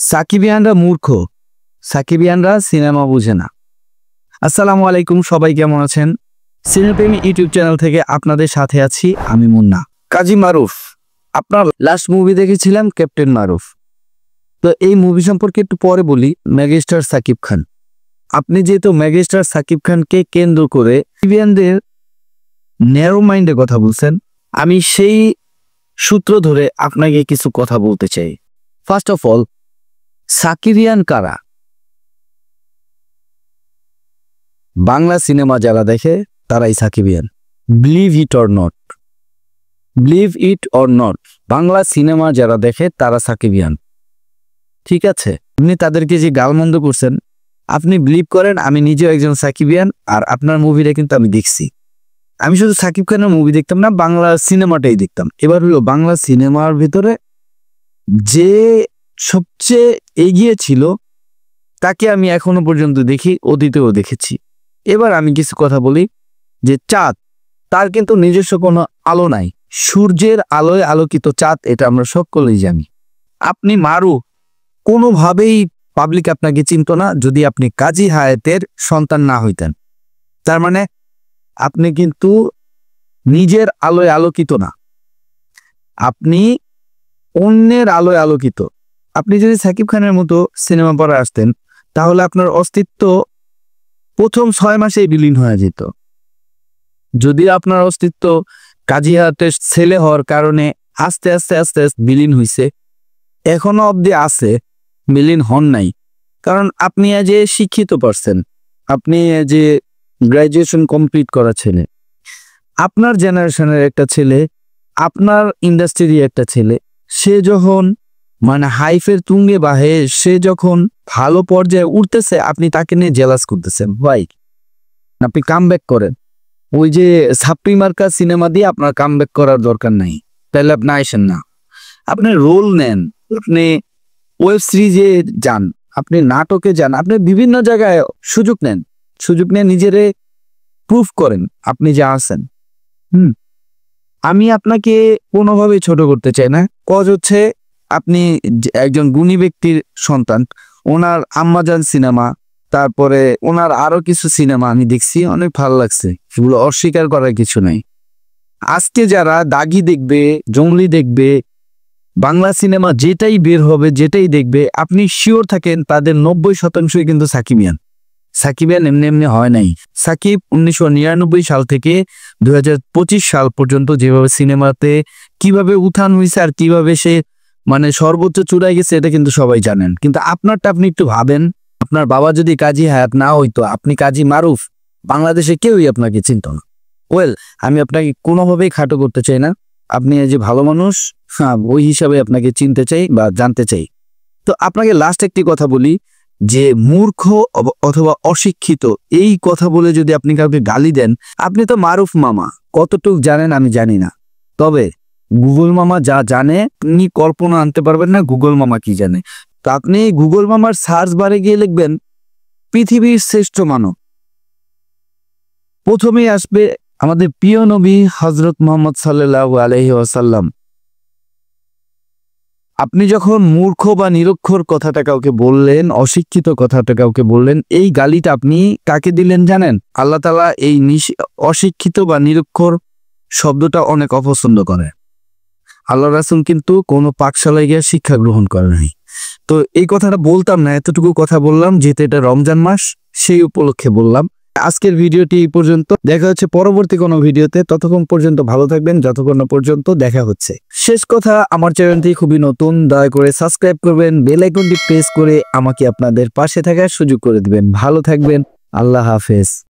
সাকিবিয়ানরা মূর্খ, সাকিবিয়ানরা সিনেমা বুঝে না। আসসালামু আলাইকুম, সবাই কেমন আছেন? সিনেপ্রেমী ইউটিউব চ্যানেল থেকে আপনাদের সাথে আছি আমি মুন্না। কাজী মারুফ, আপনার লাস্ট মুভি দেখেছিলাম ক্যাপ্টেন মারুফ। তো এই মুভি সম্পর্কে একটু পরে বলি। মেগাস্টার সাকিব খান, আপনি যেহেতু মেগাস্টার সাকিব খানকে কেন্দ্র করে সাকিবিয়ানদের ন্যারো মাইন্ডে কথা বলছেন, আমি সেই সূত্র ধরে আপনাকে কিছু কথা বলতে চাই। ফার্স্ট অফ অল, সাকিবিয়ান কারা? বাংলা সিনেমা যারা দেখে তারাই Shakibian. Believe it or not, believe it or not, Bangla cinema যারা দেখে তারা সাকিবিয়ান। ঠিক আছে, আপনি তাদেরকে যে গালমন্দ করছেন, আপনি বিলিভ করেন আমি নিজেও একজন সাকিবিয়ান, আর আপনার মুভিটা কিন্তু আমি দেখছি। আমি শুধু সাকিব খানের মুভি দেখতাম না, বাংলা সিনেমাটাই দেখতাম। এবার হলো বাংলা সিনেমার ভিতরে যে সবচেয়ে এগিয়ে ছিল তাকে আমি এখনো পর্যন্ত দেখি, অতীতেও দেখেছি। এবার আমি কিছু কথা বলি যে চাঁদ, তার কিন্তু নিজস্ব কোনো আলো নাই, সূর্যের আলোয় আলোকিত চাঁদ, এটা আমরা সকলেই জানি। আপনি মারু, কোনোভাবেই পাবলিক আপনাকে চিনত না যদি আপনি কাজী হায়াতের সন্তান না হইতেন। তার মানে আপনি কিন্তু নিজের আলোয় আলোকিত না, আপনি অন্যের আলোয় আলোকিত। আপনি যদি সাকিব খানের মতো সিনেমা পড়ে আসতেন, তাহলে আপনার অস্তিত্ব প্রথম 6 মাসেই বিলীন হয়ে যেত। যদি আপনার অস্তিত্ব কাজী হায়াতের ছেলে হওয়ার কারণে আস্তে আস্তে আস্তে আস্তে বিলীন হয়েছে, এখনো অবধি আছে, বিলীন হন নাই। কারণ আপনি যে শিক্ষিত পারছেন, আপনি যে গ্রাজুয়েশন কমপ্লিট করা ছেলে, আপনার জেনারেশনের একটা ছেলে, আপনার ইন্ডাস্ট্রির একটা ছেলে, সে যখন মানে হাইফের তুঙ্গে বাহে, সে যখন ভালো পর্যায়ে উঠতেছে, আপনি তাকে নিয়ে জেলাস করতেছেন। ভাই, আপনি কামব্যাক করেন। ওই যে ছাপড়ি মার্কা সিনেমা দিয়ে আপনার কামব্যাক করার দরকার নাই, তাহলে আপনি আইসেন না। আপনি রোল নেন, আপনি ওয়েব সিরিজে যান, আপনি নাটকে যান, আপনি বিভিন্ন জায়গায় সুযোগ নেন, সুযোগ নিয়ে নিজেরে প্রুফ করেন আপনি যা আছেন। আমি আপনাকে কোনোভাবেই ছোট করতে চাই না। কজ হচ্ছে আপনি একজন গুণী ব্যক্তির সন্তান, ওনার আম্মাজান সিনেমা, তারপরে ওনার আরো কিছু সিনেমা আমি দেখছি, অনেক ভালো লাগছে, সেগুলো অস্বীকার করার কিছু নাই। আজকে যারা দাগি দেখবে, জঙ্গলি দেখবে, বাংলা সিনেমা যেটাই বের হবে, যেটাই দেখবে, আপনি শিওর থাকেন তাদের 90% কিন্তু সাকিবিয়ান। সাকিবিয়ান এমনি এমনি হয় নাই। সাকিব 1999 সাল থেকে 2025 সাল পর্যন্ত যেভাবে সিনেমাতে কিভাবে উত্থান হয়েছে আর কিভাবে সে মানে সর্বোচ্চ চূড়ায় গেছে, এটা কিন্তু সবাই জানেন। কিন্তু আপনারটা আপনি একটু ভাবেন, আপনার বাবা যদি কাজী হায়াত না হইতো, আপনি কাজী মারুফ, বাংলাদেশে কেউই আপনাকে চিনত না। ওয়েল, আমি আপনাকে কোনোভাবেই খাটো করতে চাই না, আপনি যে ভালো মানুষ, হ্যাঁ, ওই হিসাবে আপনাকে চিনতে চাই বা জানতে চাই। তো আপনাকে লাস্ট একটি কথা বলি যে মূর্খ অথবা অশিক্ষিত এই কথা বলে যদি আপনি কাউকে গালি দেন, আপনি তো মারুফ মামা কতটুক জানেন আমি জানি না, তবে গুগল মামা যা জানে আপনি কল্পনা আনতে পারবেন না গুগল মামা কি জানে। তো আপনি গুগল মামার সার্চ বারে গিয়ে লিখবেন পৃথিবীর শ্রেষ্ঠ মানব, প্রথমেই আসবে আমাদের প্রিয় নবী হযরত মুহাম্মদ সাল্লাল্লাহু আলাইহি ওয়াসাল্লাম। আপনি যখন মূর্খ বা নিরক্ষর কথাটা কাউকে বললেন, অশিক্ষিত কথাটা কাউকে বললেন, এই গালিটা আপনি কাকে দিলেন জানেন? আল্লাহ তাআলা এই অশিক্ষিত বা নিরক্ষর শব্দটা অনেক অপছন্দ করে। আল্লাহ রাসূল কিন্তু কোনো পাঠশালায় গিয়ে শিক্ষা গ্রহণ করে নাই। তো এই কথাটা বলতাম না, এতটুকু কথা বললাম যেহেতু এটা রমজান মাস, সেই উপলক্ষে বললাম। আজকের ভিডিওটি এই পর্যন্ত, দেখা হচ্ছে পরবর্তী কোনো ভিডিওতে। ততক্ষণ পর্যন্ত ভালো থাকবেন, যতক্ষণ পর্যন্ত দেখা হচ্ছে। শেষ কথা, আমার চ্যানেলটি খুবই নতুন, দয়া করে সাবস্ক্রাইব করবেন, বেল আইকনটি প্রেস করে আমাকে আপনাদের পাশে থাকার সুযোগ করে দিবেন। ভালো থাকবেন, আল্লাহ হাফেজ।